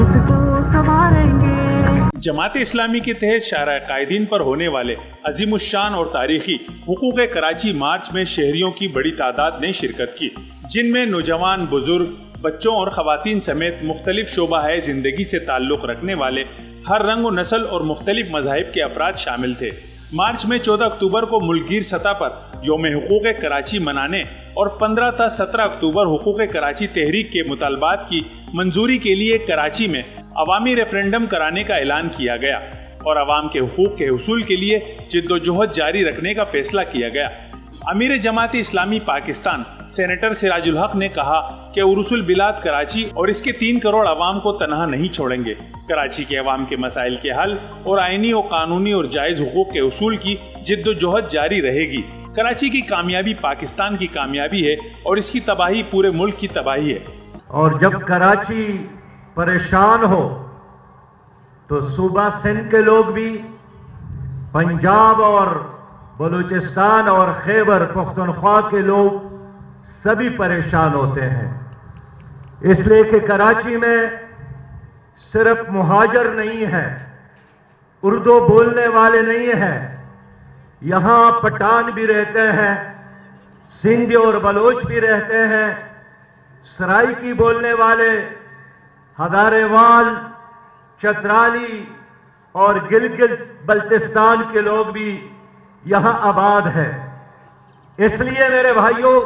اس کو संवारेंगे। जमात इस्लामी के तहत शाहराह कायदीन पर होने वाले अजीम उश्शान और तारीखी हुकूक कराची मार्च में शहरियों की बड़ी तादाद ने शिरकत की, जिनमें नौजवान, बुजुर्ग, बच्चों और ख़वातीन समेत मुख्तलिफ शोबा है ज़िंदगी से ताल्लुक़ रखने वाले हर रंग व नस्ल और मुख्तलिफ मज़ाहिब के अफराद शामिल थे। मार्च में 14 अक्टूबर को मुल्कगीर सतह पर यौम हुकूक कराची मनाने और 15 ta 17 अक्टूबर हुकूक कराची तहरीक के मुतालबात की मंजूरी के लिए कराची में अवामी रेफरेंडम कराने का ऐलान किया गया और अवाम के हुकूक के हुसूल के लिए जिद्दोजहद जारी रखने का फैसला किया गया। अमीर जमात इस्लामी पाकिस्तान सेनेटर सिराजुल हक ने कहा कि उरुसुल बिलाद कराची और इसके 3 करोड़ अवाम को तनहा नहीं छोड़ेंगे। कराची के अवाम के मसाइल के हल और आइनी और कानूनी और जायज़ हुकूक के हुसूल की जिद्दोजहद जारी रहेगी। कराची की कामयाबी पाकिस्तान की कामयाबी है और इसकी तबाही पूरे मुल्क की तबाही है। और जब कराची परेशान हो तो सूबा सिंध के लोग भी, पंजाब और बलूचिस्तान और खैबर पख्तूनख्वा के लोग सभी परेशान होते हैं। इसलिए कि कराची में सिर्फ मुहाजिर नहीं है, उर्दू बोलने वाले नहीं हैं, यहाँ पठान भी रहते हैं, सिंधी और बलोच भी रहते हैं, सराइकी बोलने वाले, हजारेवाल, चतराली और गिलगित बल्तिस्तान के लोग भी यहाँ आबाद है। इसलिए मेरे भाइयों,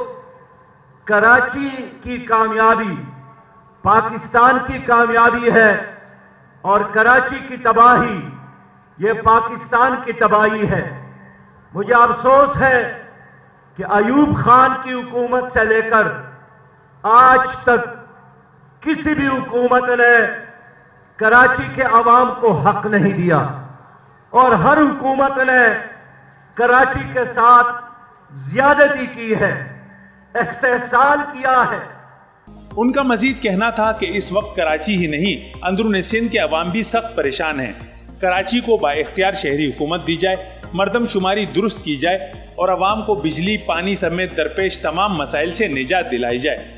कराची की कामयाबी पाकिस्तान की कामयाबी है और कराची की तबाही ये पाकिस्तान की तबाही है। मुझे अफसोस है कि अयूब खान की हुकूमत से लेकर आज तक किसी भी हुकूमत ने कराची के अवाम को हक नहीं दिया और हर हुकूमत ने कराची के साथ ज्यादती की है, इस्तेहसाल किया है। उनका मजीद कहना था कि इस वक्त कराची ही नहीं, अंदरून सिंध के अवाम भी सख्त परेशान हैं। कराची को बाइख्तियार शहरी हुकूमत दी जाए, मरदमशुमारी दुरुस्त की जाए और अवाम को बिजली, पानी समेत दरपेश तमाम मसाइल से निजात दिलाई जाए।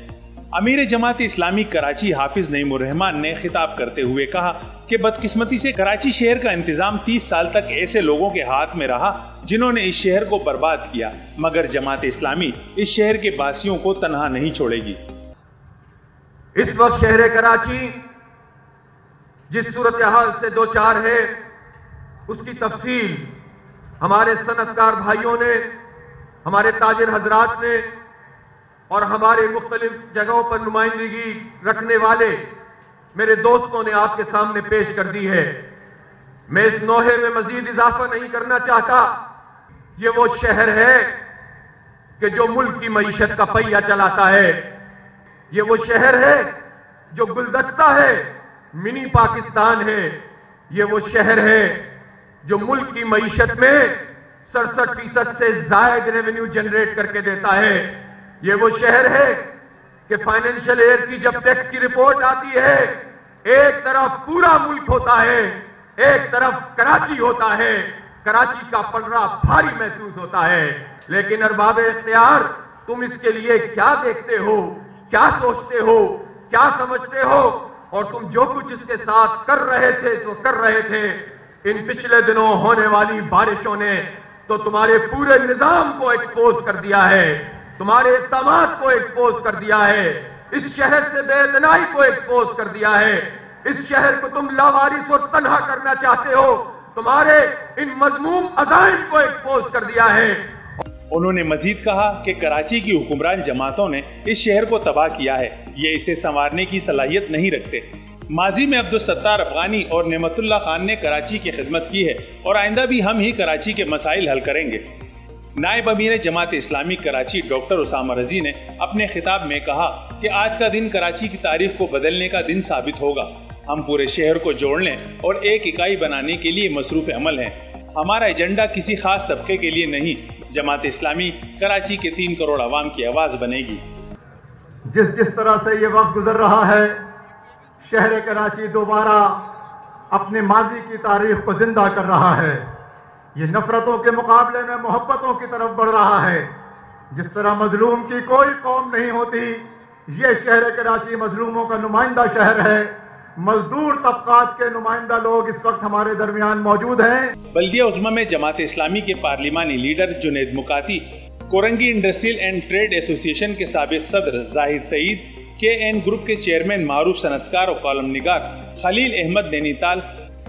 अमीर जमात इस्लामी कराची हाफिज नईमुर रहमान ने खिताब करते हुए कहा कि बदकिस्मती से कराची शहर का इंतजाम 30 साल तक ऐसे लोगों के हाथ में रहा जिन्होंने इस शहर को बर्बाद किया, मगर जमात इस्लामी इस शहर के बासियों को तनहा नहीं छोड़ेगी। इस वक्त शहर कराची जिस सूरत हाल से दो चार है, उसकी तफसील हमारे सनतकार भाइयों ने, हमारे ताजिर हजरात ने और हमारे मुख्तलिफ जगहों पर नुमाइंदगी रखने वाले मेरे दोस्तों ने आपके सामने पेश कर दी है। मैं इस नोहे में मजीद इजाफा नहीं करना चाहता। ये वो शहर है कि जो मुल्क की मईशत का पहिया चलाता है। ये वो शहर है जो गुलदस्ता है, मिनी पाकिस्तान है। ये वो शहर है जो मुल्क की मईशत में 67% से जायद रेवेन्यू जनरेट करके देता है। ये वो शहर है कि फाइनेंशियल ईयर की जब टैक्स की रिपोर्ट आती है, एक तरफ पूरा मुल्क होता है, एक तरफ कराची होता है। कराची का पलड़ा भारी महसूस होता है। लेकिन अरबाब इख्तियार, तुम इसके लिए क्या देखते हो, क्या सोचते हो, क्या समझते हो? और तुम जो कुछ इसके साथ कर रहे थे, जो कर रहे थे, इन पिछले दिनों होने वाली बारिशों ने तो तुम्हारे पूरे निजाम को एक्सपोज कर दिया है, तुम्हारे इक़दामात को एक्सपोज कर दिया है, इस शहर से बेइतनाई को एक्सपोज कर दिया है। इस शहर को तुम लावारिस और तन्हा करना चाहते हो, तुम्हारे इन मज़मूम अज़ाइम को एक्सपोज कर दिया है। उन्होंने मजीद कहा कि कराची की हुक्मरान जमातों ने इस शहर को तबाह किया है, ये इसे संवारने की सलाहियत नहीं रखते। माजी में अब्दुल सत्तार अफगानी और नेमतुल्लाह खान ने कराची की खिदमत की है और आइंदा भी हम ही कराची के मसाइल हल करेंगे। नायब अमीर जमात इस्लामी कराची डॉक्टर उसामा रजी ने अपने खिताब में कहा कि आज का दिन कराची की तारीख को बदलने का दिन साबित होगा। हम पूरे शहर को जोड़ने और एक इकाई बनाने के लिए मसरूफ़ अमल हैं। हमारा एजेंडा किसी खास तबके के लिए नहीं, जमात इस्लामी कराची के 3 करोड़ आवाम की आवाज़ बनेगी। जिस तरह से ये वक्त गुजर रहा है, शहर कराची दोबारा अपने माजी की तारीख को जिंदा कर रहा है। ये नफरतों के मुकाबले में मोहब्बतों की तरफ बढ़ रहा है। जिस तरह मजलूम की कोई कौम नहीं होती, ये शहर कराची मजलूमों का नुमाइंदा शहर है। मजदूर तबकात के नुमाइंदा लोग इस वक्त हमारे दरमियान मौजूद हैं। बल्दिया उज़्मा में जमात इस्लामी के पार्लिमानी leader Junaid Mukati, Korangi industrial and trade association के साबिक सदर जाहिद सईद, KN ग्रुप के चेयरमैन मारूफ सनतकार और कॉलम निगार खलील अहमद नैनीताल,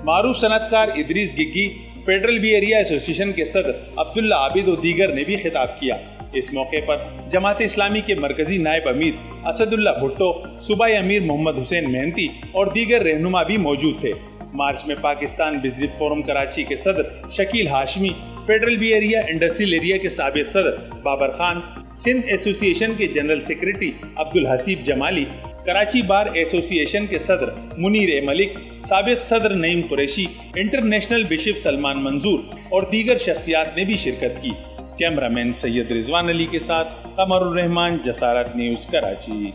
मारूफ सनतकार इदरीस गिग्गी, फेडरल बी एरिया एसोसिएशन के सदर अब्दुल्ला आबिद और दीगर ने भी खिताब किया। इस मौके पर जमात इस्लामी के मरकजी नायब अमीर असदुल्ला भुट्टो, सूबाई अमीर मोहम्मद हुसैन मेहनती और दीगर रहनुमा भी मौजूद थे। मार्च में पाकिस्तान बिजली फोरम कराची के सदर Shakeel Hashmi, federal B area industrial area के साबिक सदर बाबर खान, सिंध एसोसिएशन के general secretary Abdul Haseeb Jamali, Karachi bar association के सदर मुनीर ए मलिक, साबिक सदर नईम कुरैशी, इंटरनेशनल बिशप सलमान मंजूर और दीगर शख्सियात ने भी शिरकत की। कैमरामैन सैयद रिजवान अली के साथ कमरुर रहमान, जसारत न्यूज़, कराची।